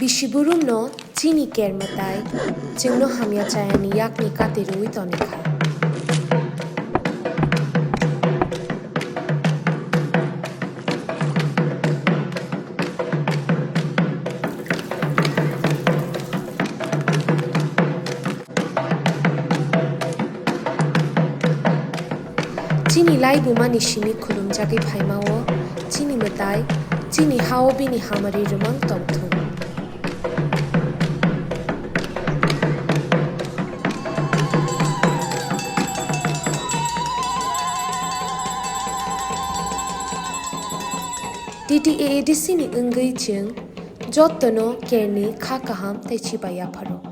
Bishiburumno Tini ker Mwtai Jingno hamya chayani yakni katirui tonika. Tini lai bumani shimi khulum jagi phaimao Tini Mwtai Tini hao bini hamari rumang tongthum. TTAADC ni ungai chung Joto no kerni Kaham te chiba Yapharkha.